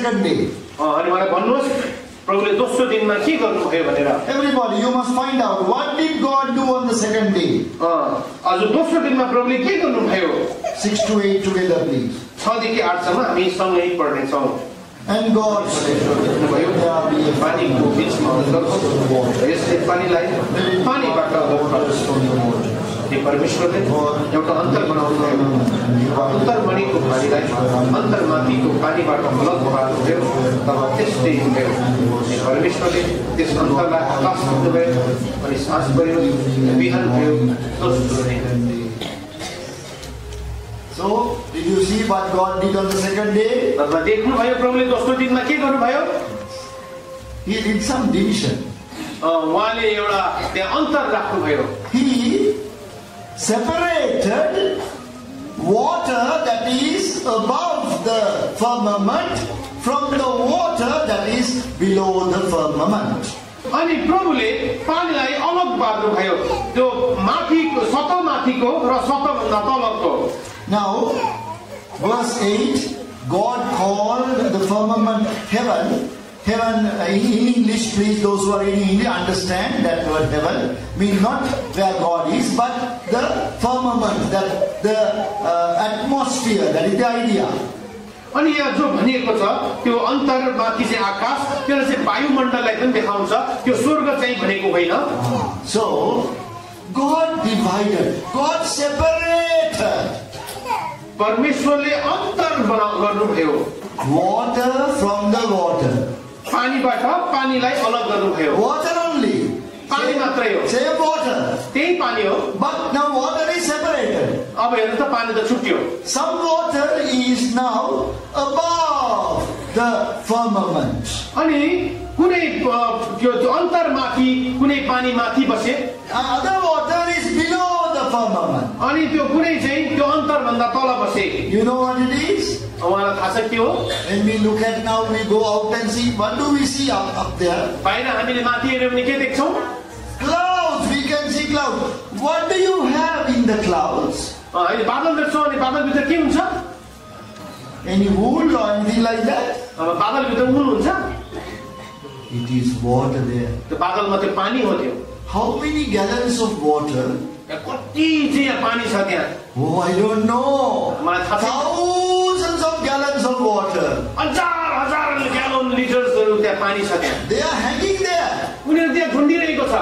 second day? अनि मलाई भन्नुहोस् प्रभुले दोस्रो दिनमा के गर्नुभयो भनेर. Everybody, you must find out what did God do on the second day. हजुर दोस्रो दिनमा प्रभुले के गर्नुभयो? 6 to 8 together, please. 6 देखि 8 सम्म हामी सँगै पढ्ने छौं. And God said, पानीको बीचमा यसले पानीलाई पानीबाट परमेश्वरले एउटा अन्तर बनाउनु भयो. अन्तरमणिको पानीलाई अन्तरमाथिको पानीबाट अलग पार्नुभयो. तब त्यस्तै भयो. परमेश्वरले त्यस अन्तरलाई आकाश बनाउनुभयो अनि साँझ भयो, बिहान भयो, दोस्रो दिन. So, did you see what God did on the second day? देख्नुभयो प्रभुले दोस्रो दिनमा के गर्नुभयो? He did some division. उहाँले एउटा त्यहाँ अन्तर राख्नुभयो. He separated water that is above the firmament from the water that is below the firmament. अनि प्रभुले पानीलाई अलग पार्नुभयो. त्यो माथिको सतहमाथिको र सतहभन्दा तलको. Now, verse 8, God called the firmament heaven. Heaven, in English, please, those who are reading English understand that word heaven means not where God is, but the firmament, that the atmosphere, that is the idea. अनि यहाँ जो भनिएको छ त्यो अन्तरमाथि चाहिँ आकाश, त्यसले चाहिँ वायुमण्डललाई पनि देखाउँछ. त्यो स्वर्ग चाहिँ भनेको होइन. So, God divided, God separated. परमेश्वरले अन्तर गर्नुभयो. Water from the water. पानीबाट पानीलाई अलग गर्नुभयो. Water only. पानी मात्रै हो. Same water. त्यही पानी हो. But now water is separated. अब हेर्नु त पानी त छुट्यो. Some water is now above the firmament. अनि कुनै त्यो अन्तरमाथि कुनै पानी माथि बसे. Other water is below the firmament. अनि त्यो कुनै चाहिँ त्यो अन्तरभन्दा तल बसे. You know what it is? उहाँलाई थाहा छ के हो? When we look at now, we go out and see. What do we see up there? बाहिर हामीले माथि हेर्यो भने के देख्छौँ? Clouds. We can see clouds. What do you have in the clouds? अहिले बादल देख्छौँ अनि बादलभित्र के हुन्छ? Any wool or anything like that? अब बादलभित्र उल हुन्छ? It is water there. त्यो बादलमा त्यो पानी हो त्यो. How many gallons of water? कति चाहिँ यहाँ पानी छ त्यहाँ? Oh, I don't know. Thousands of gallons of water. हजार ग्यालन लिटर्सहरु त्यहाँ पानी छ त्यहाँ. They are hanging there. उनीहरु त्यहाँ झुन्डिरहेको छ.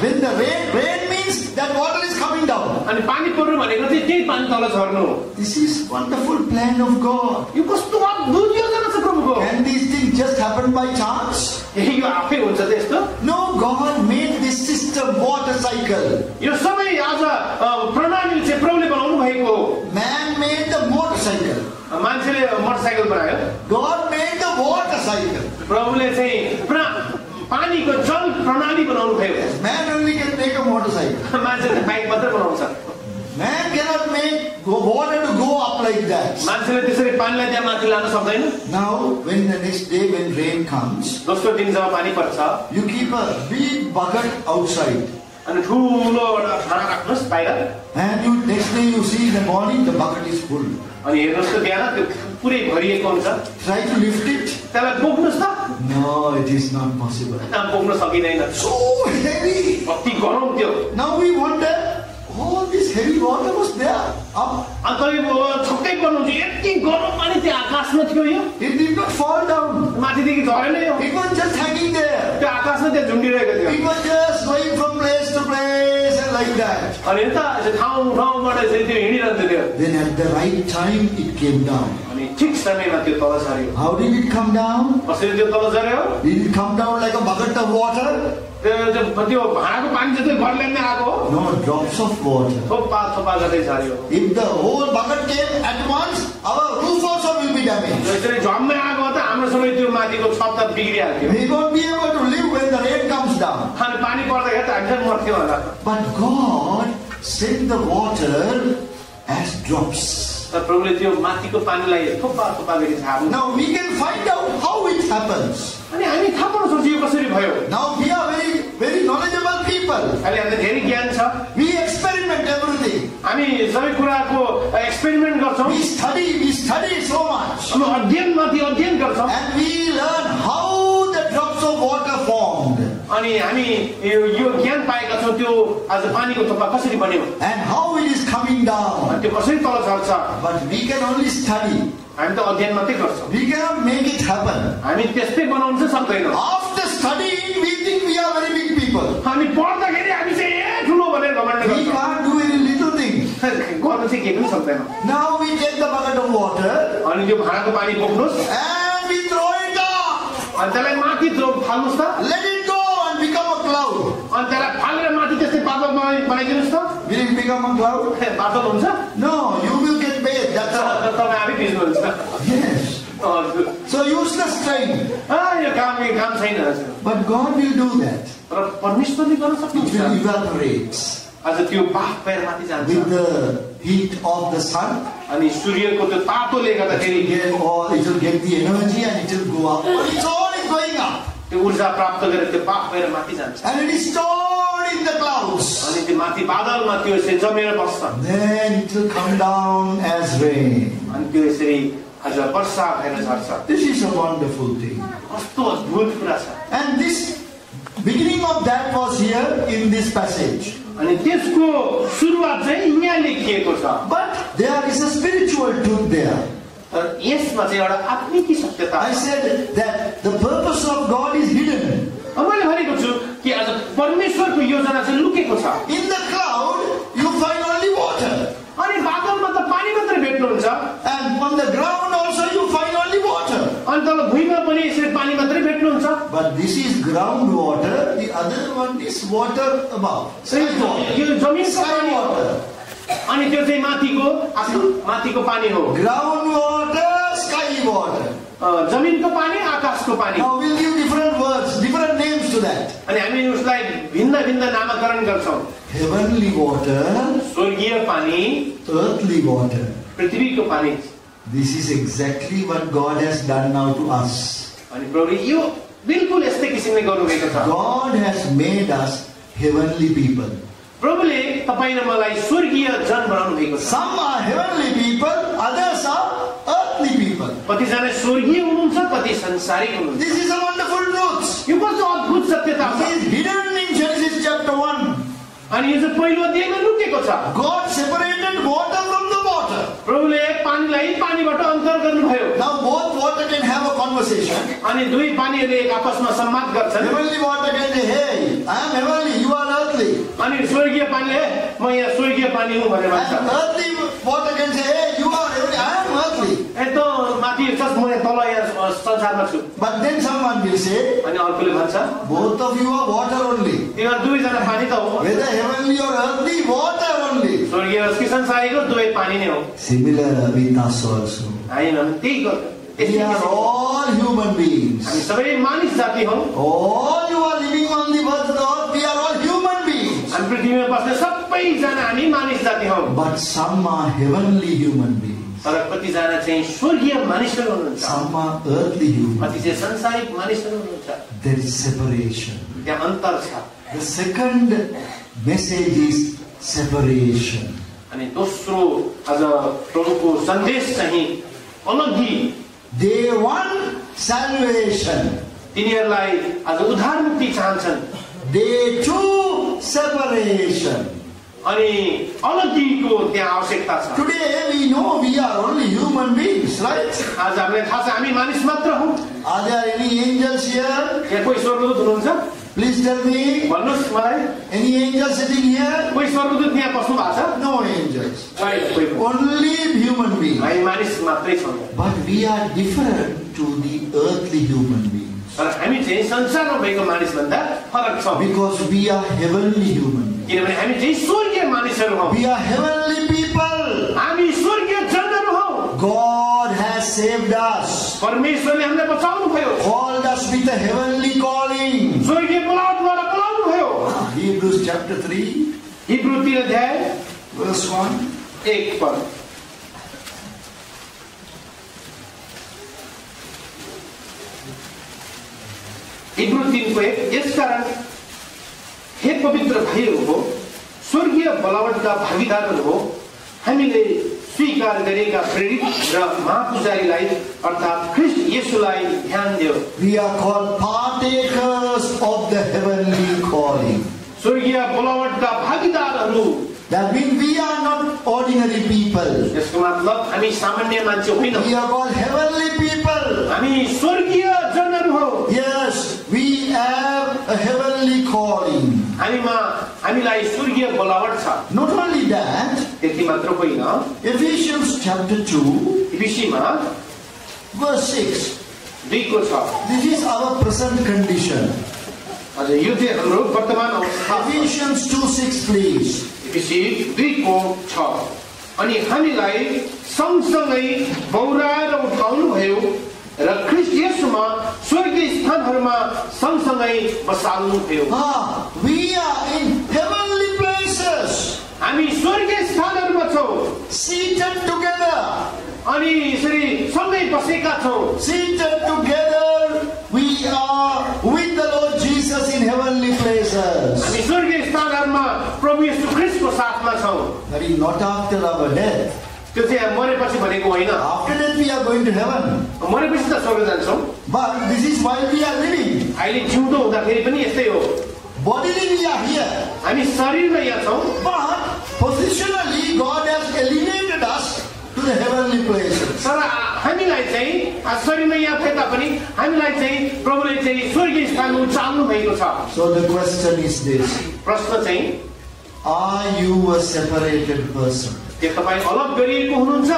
When the rain means that water is coming down. अनि पानी पर्नु भनेको चाहिँ त्यही पानी तल झर्नु. This is wonderful plan of God. यो कस्तो अद्भुत योजना छ प्रभुको. Can these things just happen by chance? यो आफै हुन्छ त्यस्तो? No, God made this system, water cycle. यो सबै आज प्रणाली चाहिँ प्रभुले बनाउनु भएको. Man made the motorcycle. मान्छेले मोटरसाइकल बनायो. God made the water cycle. प्रभुले चाहिँ पानीको जल प्रणाली बनाउनु भयो. Man only can make a motorcycle. मान्छेले बाइक मात्र बनाउँछ. Man cannot make water to go up like that. मान्छेले त्यसरी पानीलाई त्यहाँ माथि लान सक्दैन. Now, when the next day when rain comes, दोस्रो दिन जब पानी पर्छ, you keep a big bucket outside. अनि ठुलो एउटा भाँडा राख्नुस् बाहिर. And you next day you see in the morning the bucket is full. अनि हेर्नुस् त बिहान त्यो पुरै भरिएको हुन्छ. Try to lift it. त्यसलाई बोक्नुस् त? No, it is not possible. बोक्न सकिँदैन. So heavy. कति गरम त्यो. Now we wonder, all this heavy water was there. अनि छक्कै पर्नुहुन्छ यति गरम पानी त्यो आकाशमा थियो यो. It did not fall down. माथिदेखि झरेन यो. It was just hanging there. त्यो आकाशमा त्यहाँ झुन्डिरहेको थियो. It was just going from place to place and like that. अनि त ठाउँबाट चाहिँ त्यो हिँडिरहन्थ्यो त्यो. Then at the right time it came down. अनि ठिक समयमा त्यो तल झर्यो. How did it come down? कसरी त्यो तल झर्यो? Did it come down like a bucket of water? त्यो भाँडाको पानी जस्तै घरल्यान्दै आएको हो? No, drops of water. थोपा थोपा गर्दै झर्यो. If the whole bucket came at once, our roof also will be damaged. यसरी झम्मै आएको त हाम्रो सबै त्यो माथिको छत त बिग्रिहाल्थ्यो. We won't be able to live when the rain comes down. अनि पानी पर्दाखेरि त हामी मर्थ्यौँ होला. But God sent the water as drops. प्रभुले त्यो माथिको पानीलाई थोपा थोपा गरी झार्नु. Now we can find out how it happens. अनि हामी थाहा पाउन सक्छौँ यो कसरी भयो. Now we are very knowledgeable people. अहिले हामीलाई धेरै ज्ञान छ. We experiment everything. हामी सबै कुराको एक्सपेरिमेन्ट गर्छौं We study so much. हामी अध्ययनमाथि अध्ययन गर्छौं And we learn how the drops of water formed. अनि हामी यो ज्ञान पाएका छौं त्यो आज पानीको थोपा कसरी बन्यो And how it is coming down. अनि त्यो कसरी तल झर्छ But we can only study. हामी त अध्ययन मात्रै गर्छौं We cannot make it happen. हामी त्यस्तै बनाउन चाहिँ सक्दैनौं After studying, we think we are very big people. हामी पढ्दाखेरि हामी चाहिँ ए ठुलो भनेर घमण्ड We गर्छौं can't do any little thing. गर्न चाहिँ केही पनि सक्दैनौं Now we take the bucket of water अनि यो भाँडाको पानी बोक्नुस् and we throw it up. अनि त्यसलाई माथि फाल्नुस् त Let it go and become a cloud. अनि त्यसलाई फालेर माथि त्यस्तै बादल बनाइदिनुस् त Will it become a cloud? बादल हुन्छ No, you will get bathed. That's all. तपाईँ आफै भिज्नुहुन्छ Yes. So useless trying. यो काम छैन हजुर But God will do that. र परमेश्वरले गर्न It will सक्नुहुन्छ evaporate आज त्यो बाफ पैर माथि जान्छ with the heat of the sun. अनि सूर्यको त्यो तातोले गर्दाखेरि It will get the energy and it will go up. But it's all is going up. त्यो ऊर्जा प्राप्त गरेर त्यो बाफ पैर माथि जान्छ And it is stored in the clouds. अनि त्यो माथि बादलमा त्यो यसरी जमेर बस्छ Then it will come down as rain. अनि त्यो यसरी आज वर्षा भएर झर्छ This is a wonderful thing. कस्तो अद्भुत कुरा छ And this beginning of that was here in this passage. अनि त्यसको सुरुवात चाहिँ यहाँ लेखिएको छ But there is a spiritual truth there. तर यसमा चाहिँ एउटा आत्मिक सत्यता I said that the purpose of God is hidden. मैले भनेको छु कि आज परमेश्वरको योजना चाहिँ लुकेको छ In the cloud, you find only water. अनि बादलमा त पानी मात्रै भेट्नुहुन्छ And on the ground also you find only water. अनि तल भुइँमा पनि यसरी पानी मात्रै भेट्नुहुन्छ But this is ground water, the other one is water above. Sky water. यो जमिनको Sky पानी हो water. अनि त्यो चाहिँ माथिको पानी हो Ground water, sky water. जमिनको पानी आकाशको पानी Now we'll give different words, different names to that. अनि हामी उसलाई भिन्न भिन्न नामकरण गर्छौं Heavenly water, स्वर्गीय पानी earthly water. पृथ्वीको पानी This is exactly what God has done now to us. अनि प्रभुले यो बिल्कुल यस्तै किसिमले गर्नुभएको छ God has made us heavenly people. प्रभुले तपाईं र मलाई स्वर्गीय जन बनाउनु भएको छ Some are heavenly people, others are earthly people. कतिजना स्वर्गीय हुनुहुन्छ कति संसारिक हुनुहुन्छ This is a wonderful truth. यो कस्तो अद्भुत सत्यता It छ is hidden in Genesis chapter 1. अनि यो चाहिँ पहिलो अध्यायमा लुकेको छ God separated water from the water. प्रभुले पानीलाई पानीबाट अन्तर गर्नुभयो Now both water can have a conversation. अनि दुई पानीहरूले एक आपसमा संवाद गर्छन् Heavenly water can say, hey, I am heavenly, you are earthly. अनि स्वर्गीय पानीले म यहाँ स्वर्गीय पानी हुँ भनेर भन्छ And earthly water can say, hey, you are heavenly, I am earthly. यस्तो माथि छ म यहाँ तल यहाँ संसारमा छु But then someone will say, अनि अर्कोले भन्छ both of you are water only. तिनीहरू दुईजना पानी त हो Whether heavenly or earthly, water only. स्वर्गीय होस् कि संसारिक होस् दुवै पानी नै हो Similar with us also. हामी त्यही गर्छौँ We are all human beings. हामी सबै मानिस जाति हौ All you are living on the earth, we are all human beings. हामी पृथ्वीमा बस्ने सबैजना हामी मानिस जाति हौ But some are heavenly human beings. तर कतिजना चाहिँ स्वर्गीय मानिसहरू हुनुहुन्छ Some are earthly human कति चाहिँ संसारिक मानिसहरू हुनुहुन्छ There is separation. त्यहाँ अन्तर छ The second message is separation. अनि दोस्रो आज प्रभुको सन्देश चाहिँ अलग्गी They want salvation. तिनीहरूलाई आज उद्धार मुक्ति चाहन्छन् Day 2, separation. अनि अलग्गीको त्यहाँ आवश्यकता छ Today we know we are only human beings, right? आज हामीलाई थाहा छ हामी मानिस मात्र हौ Are there any angels here? यहाँ कोही स्वर्गदूत हुनुहुन्छ Please tell me. भन्नुहोस् मलाई Any angels sitting here? कोही स्वर्गदूत यहाँ बस्नु भएको छ No angels. कोही Only human beings. हामी मानिस मात्रै छौँ But we are different to the earthly human beings. तर हामी चाहिँ संसारमा भएको मानिसभन्दा फरक छौँ Because we are heavenly human beings. किनभने हामी चाहिँ स्वर्गीय मानिसहरू हौ We are heavenly people. हामी स्वर्गीय जनहरू हौ God has saved us. परमेश्वरले हामीलाई बचाउनु भयो Called us with a heavenly calling. स्वर्गीय बोलावटद्वारा बोलाउनु भयो Hebrews chapter 3, हिब्रू 3 अध्याय verse 1. 1 पद हिब्रू 3 को 1 यसकारण हे पवित्र भाइहरू हो स्वर्गीय बोलावटका भागीदारहरू हो हामीले स्वीकार गरेका प्रेरित र महापुजारीलाई अर्थात् ख्रीष्ट येशूलाई ध्यान दियो। We are called partakers of the heavenly calling. स्वर्गीय बोलावटका भागीदारहरू। That means we are not ordinary people. यसको मतलब हामी सामान्य मान्छे होइन। We are called heavenly people. हामी स्वर्गीय जनहरू हौ। Yes, we have a heavenly calling. हामीलाई स्वर्गीय बोलावट छ। Not only that, त्यति मात्र होइन। Ephesians chapter 2, इफिसीमा verse 6. 2 को 6। This is our present condition. हजुर यो चाहिँ हाम्रो वर्तमान अवस्था। Ephesians 2:6, please. इफिसी 2 को 6। अनि हामीलाई सँगसँगै बौराएर उठाउनु भयो र ख्रीष्ट येशूमा स्वर्गीय स्थानहरूमा सँगसँगै बसाल्नु भयो। We are in heavenly places. हामी स्वर्गीय स्थानहरूमा छौं। Seated together. अनि यसरी सँगै बसेका छौं। Seated together, we are with the Lord Jesus in heavenly places. हामी स्वर्गीय स्थानहरूमा प्रभु येशू ख्रीष्टको साथमा छौं। That is not after our death. त्यो चाहिँ मरेपछि भनेको होइन। After that we are going to heaven. मरेपछि त स्वर्ग जान्छौं। But this is while we are living. अहिले जिउँदो हुँदाखेरि पनि यस्तै हो। Bodily we are here. हामी शरीरमा यहाँ छौं। But positionally God has elevated us to the heavenly places. तर हामीलाई चाहिँ शरीरमा यहाँ भए तापनि हामीलाई चाहिँ प्रभुले चाहिँ स्वर्गीय स्थानमा उचाल्नु भएको छ। So the question is this. प्रश्न चाहिँ, are you a separated person? के तपाई अलग गरिएको हुनुहुन्छ?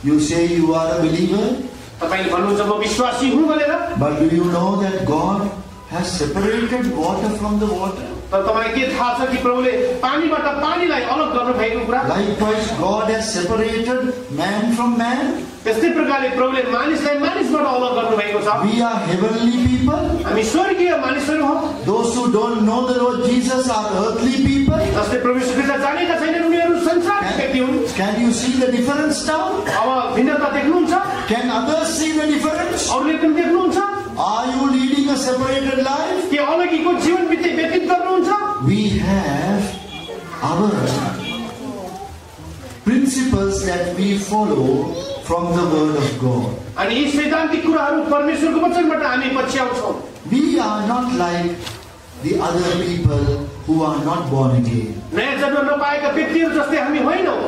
You say you are a believer. तपाईले भन्नुहुन्छ म विश्वासी हुँ भनेर। But do you know that God has separated water from the water? तर तपाईलाई के थाहा छ कि प्रभुले पानीबाट पानीलाई अलग गर्नु भएको कुरा? Likewise, God has separated man from man. त्यस्तै प्रकारले प्रभुले मानिसलाई मानिसबाट अलग गर्नु भएको छ। We are heavenly people. हामी स्वर्गीय मानिसहरू हौ। Those who don't know the Lord Jesus are earthly people. जसले प्रभु येशू ख्रीष्टलाई जानेका छैनन् उनीहरू संसारका व्यक्ति हुन्। Can you see the difference now? अब भिन्नता देख्नुहुन्छ? Can others see the difference? अरूले पनि देख्नुहुन्छ? Are you leading a separated life? के अलगीको जीवन व्यतीत गर्नुहुन्छ? We have our principles that we follow from the word of God. अनि यी सैद्धान्तिक कुराहरू परमेश्वरको वचनबाट हामी पछ्याउँछौँ। We are not like the other people who are not born again. नयाँ जन्म नपाएका व्यक्तिहरू जस्तै हामी होइनौँ।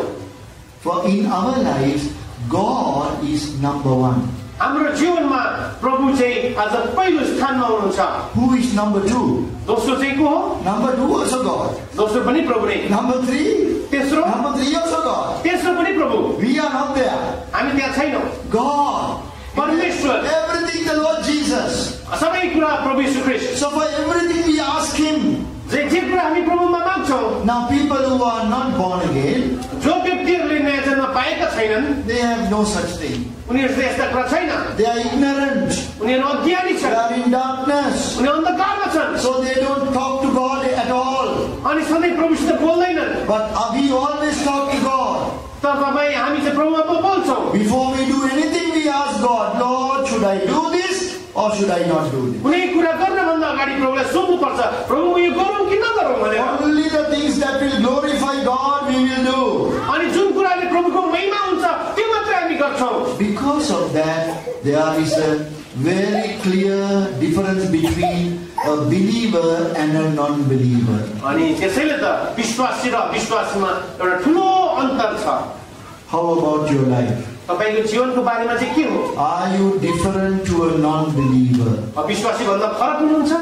For in our lives, God is number one. हाम्रो जीवनमा प्रभु चाहिँ आज पहिलो स्थानमा हुनुहुन्छ। Who is number two? दोस्रो चाहिँ को हो? Number two also God. दोस्रो पनि प्रभु नै। Number three? तेस्रो? Number three also God. तेस्रो पनि प्रभु। We are not there. हामी त्यहाँ छैनौँ। God. परमेश्वर। Everything the Lord Jesus. सबै कुरा प्रभु येशू ख्रीष्ट। So for everything we ask Him. जे कुरा हामी प्रभुमा माग्छौँ। Now people who are not born again, जो व्यक्तिहरूले नयाँ जन्म पाएका छैनन्, they have no such thing. उनीहरुले यस्ता कुरा छैन। They are ignorant. उनीहरु अज्ञानी They छन्। are in darkness. उनीहरु अन्धकारमा छन्। So they don't talk to God at all. अनि सधैँ प्रभुसित बोल्दैनन्। But we always talk to God. तर तपाईँ हामी चाहिँ प्रभुमा बोल्छौँ। Before we do anything, we ask God, Lord, should I do this or should I not do this? कुनै कुरा गर्नभन्दा अगाडि प्रभुलाई सोध्नुपर्छ, प्रभु यो गरौँ कि नगरौँ भनेर। Only the things that will glorify God we will do. अनि जुन कुराले प्रभुको महिमा हुन्छ त्यो मात्रै हामी गर्छौँ। Because of that, there is a very clear difference between a believer and a non-believer. अनि त्यसैले त विश्वासी र अविश्वासीमा एउटा ठुलो अन्तर छ। How about your life? तपाईको जीवनको बारेमा चाहिँ के हो? Are you different to a non-believer? अविश्वासी भन्दा फरक हुनुहुन्छ?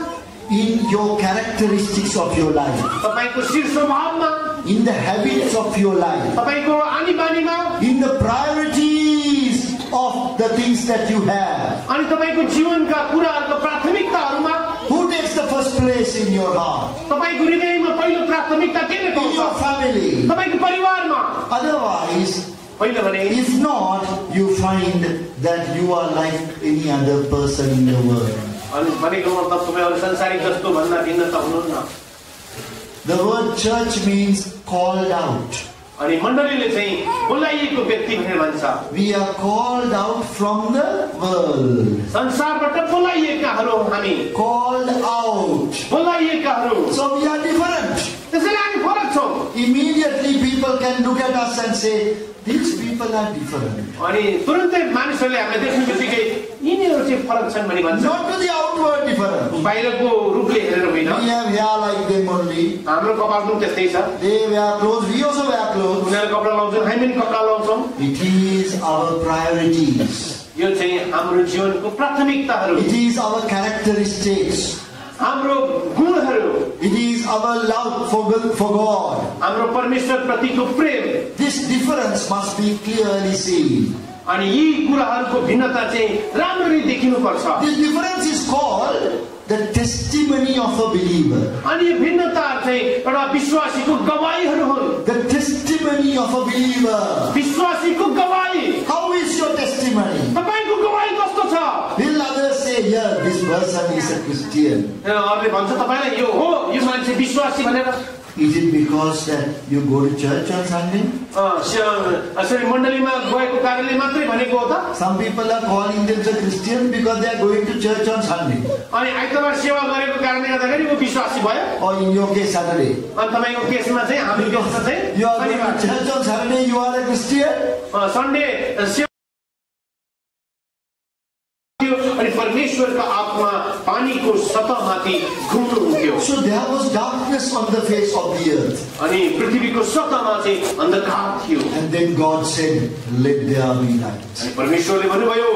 In your characteristics of your life, तपाईको शिर स्वभावमा, in the habits of your life, तपाईको आनी बानीमा, in the priorities of the things that you have. अनि तपाईको जीवनका कुराहरुको प्राथमिकताहरुमा, Who takes the first place in your heart? तपाईको हृदयमा पहिलो प्राथमिकता के In your छ? family. तपाईको परिवारमा। Otherwise, पहिलो भने if not, you find that you are like any other person in the world. अनि भनेको मतलब तपाईहरु संसारिक जस्तो भन्दा भिन्न त हुनुहुन्न। The word church means called out. अनि मण्डलीले चाहिँ बोलाइएको व्यक्ति भनेर भन्छ। We are called out from the world. संसारबाट बोलाइएकाहरु हौ हामी। Called out. बोलाइएकाहरु। So we are different. त्यसैले हामी फरक छौं। Immediately people can look at us and say, these people are different. अनि तुरुन्तै मानिसहरूले हामीले देख्नुबित्तिकै यिनीहरू चाहिँ फरक छन् भनी भन्छ। Not to the outward difference. बाहिरको रूपले हेरेर होइन। We have hair like them only. हाम्रो कपाल पनि त्यस्तै छ। They wear clothes, we also wear clothes. उनीहरू कपडा लाउँछन्, हामी पनि कपडा लाउँछौँ। It is our priorities. यो चाहिँ हाम्रो जीवनको प्राथमिकताहरू। It is our characteristics. हाम्रो गुणहरू। It is our love for God. हाम्रो परमेश्वर प्रतिको प्रेम। This difference must be clearly seen. अनि यी कुराहरूको भिन्नता चाहिँ राम्ररी देखिनुपर्छ। This difference is called the testimony of a believer. अनि यो भिन्नताहरू चाहिँ एउटा विश्वासीको गवाहीहरू हुन्। The testimony of a believer. विश्वासीको गवाही। How is your testimony? तपाईको गवाही कस्तो छ? Will others say, "Yeah, this person is a Christian"? अरूले भन्छ तपाईलाई यो हो, यो मान्छे विश्वासी भनेर। Is it because that you go to church on Sunday? यसरी मण्डलीमा गएको कारणले मात्रै भनेको हो त? Some people are calling themselves Christian because they are going to church on Sunday. अनि आइतबार सेवा गरेको कारणले गर्दाखेरि वो विश्वासी भयो। Or in your case, Saturday. अनि तपाईको केसमा चाहिँ हामी केसमा चाहिँ You are going to church on Saturday, you are a Christian? Sunday अनि परमेश्वरको आत्मा पानीको सतहमाथि घुम्नुहुन्थ्यो। So there was darkness on the face of the earth. अनि पृथ्वीको सतहमा चाहिँ अन्धकार थियो। And then God said, "Let there be light." अनि परमेश्वरले भन्नुभयो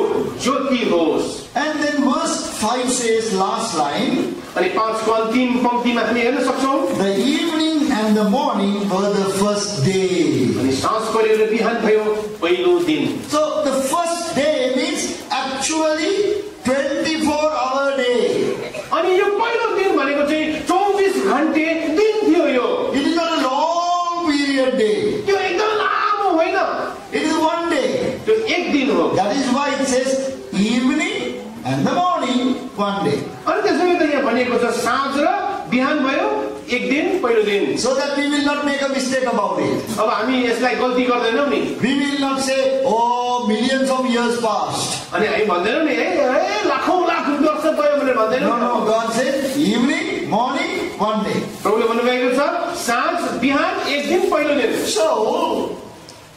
ज्योति होस्। And then verse 5 says, last line, अनि 5 को अन्तिम पंक्तिमा हामी हेर्न सक्छौं, the evening and the morning were the first day. अनि साँझ पर्यो र बिहान भयो पहिलो दिन। So the first day means actually 24-hour day. अनि यो पहिलो दिन भनेको चाहिँ 24 घण्टे दिन थियो यो। It is not a long period day. त्यो एकदम लामो होइन। It is one day. त्यो एक दिन हो। That is why it says evening and the morning, one day. अनि त्यसैले त यहाँ भनेको छ साँझ र बिहान भयो एक दिन पहिलो दिन। So that we will not make a mistake about it. अब हामी यसलाई गल्ती गर्दैनौं नि। We will not say, "Oh, millions of years passed." अनि हामी भन्दैनौं नि ए लाखौं लाख वर्ष भयो भनेर भन्दैनौं। No, God said evening, morning, one day. प्रभुले भन्नुभएको छ साँझ बिहान एक दिन पहिलो दिन। So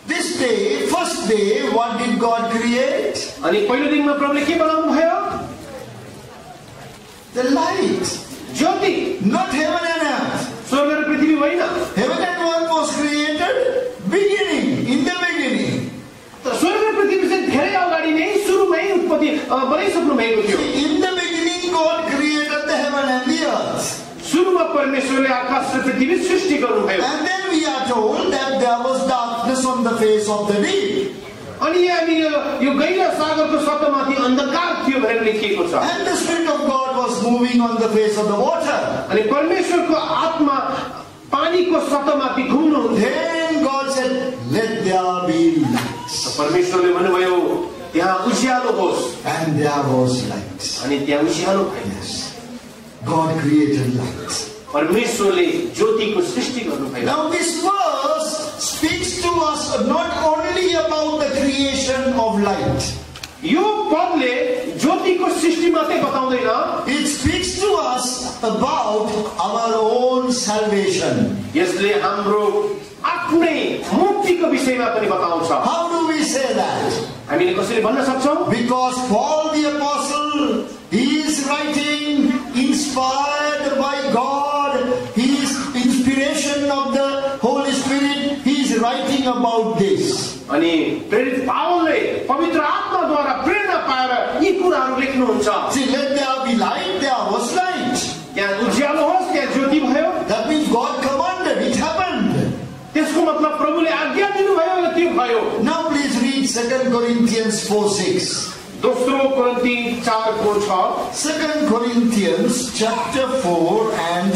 this day, first day, what did God create? अनि पहिलो दिनमा प्रभुले के बनाउनु भयो? The light. Jyoti. Not heaven and earth. स्वर्ग र पृथ्वी होइन। Heaven and earth was created beginning, in the beginning. स्वर्ग र पृथ्वी से धेरै अगाडि नै सुरुमै उत्पत्ति बनाइसक्नु भएको थियो। In the beginning, God created the heaven and the earth. सुरुमा परमेश्वरले आकाश र पृथ्वी सृष्टि गर्नुभयो। And then we are told that there was darkness on the face of the deep. अनि यहाँ यो गहिरो सागरको सतहमाथि अन्धकार थियो भनेर लेखिएको छ। And the Spirit of God was moving on the face of the water. अनि परमेश्वरको आत्मा पानीको सतहमाथि घुम्नुहुन्थ्यो। Then God said, "Let there be light." परमेश्वरले भन्नुभयो त्यहाँ उज्यालो होस्। And there was light. अनि त्यहाँ उज्यालो भयो। God created light. परमेश्वरले ज्योतिको सृष्टि गर्नुभयो। Now this verse speaks to us not only about the creation of light. यो पदले ज्योतिको सृष्टि मात्रै बताउँदैन। It speaks to us about our own salvation. यसले हाम्रो आफ्नै मुक्तिको विषयमा पनि बताउँछ। How do we say that? हामीले कसरी भन्न सक्छौं? Because Paul the Apostle, he is writing inspired by God. He is inspiration of the Holy Spirit. He is writing about this. अनि प्रेरित पावलले पवित्र आत्माद्वारा प्रेरणा पाएर यी कुराहरू लेख्नुहुन्छ। See, let there be light, there was light. त्यहाँ उज्यालो होस्, त्यहाँ ज्योति भयो। That means God commanded, it happened. त्यसको मतलब प्रभुले आज्ञा दिनुभयो र त्यो भयो। Now please read 2 Corinthians 4:6. दोस्रो कोरिन्थी 4:6। 2 Corinthians chapter 4 and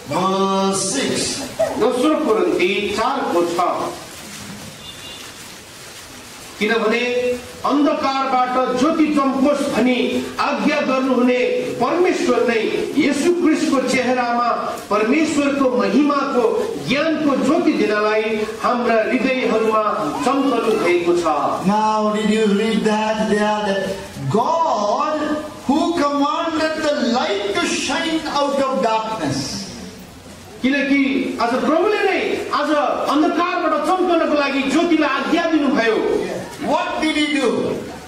verse 6. दोस्रो कोरिन्थी 4:6। किनभने अन्धकारबाट ज्योति चम्कोस् भनी आज्ञा गर्नुहुने परमेश्वर नै येशू ख्रीष्टको चेहरामा परमेश्वरको महिमाको ज्ञानको ज्योति दिनलाई हाम्रा हृदयहरूमा चम्कनु भएको छ। Now did you read that there, that God who commanded the light to shine out of darkness. किनकि आज प्रभुले नै आज अन्धकारबाट चम्कन चम्कनको लागि ज्योतिलाई आज्ञा दिनुभयो। What did he do?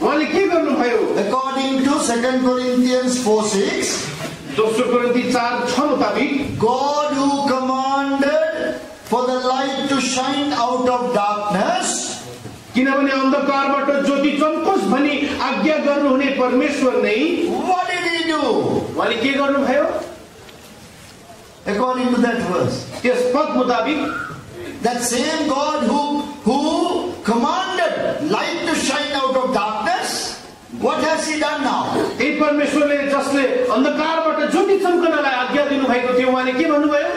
उहाँले के गर्नुभयो? According to 2 Corinthians 4:6, दोस्रो कोरिन्थी 4:6 मुताबिक God who commanded for the light to shine out of darkness, किनभने अन्धकारबाट ज्योति चम्कोस् भनी आज्ञा गर्नुहुने परमेश्वर नै what did he do? उहाँले के गर्नुभयो? According to that verse, त्यस पद मुताबिक that same God who commanded light to shine out of darkness, what has he done now? यही परमेश्वरले जसले अन्धकारबाट ज्योति चम्कनलाई आज्ञा दिनुभएको थियो उहाँले के भन्नुभयो?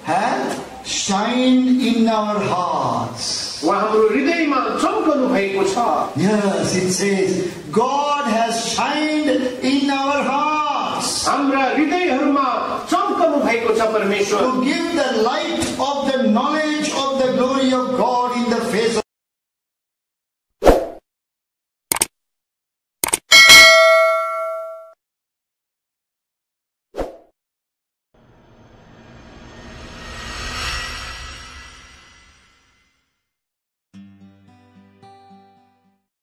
Has shined in our hearts. उहाँ हाम्रो हृदयमा चम्कनु भएको छ। Yes, it says God has shined in our hearts हाम्रा हृदयहरूमा चम्कनु भएको छ परमेश्वर। to give the light of the knowledge of the glory of God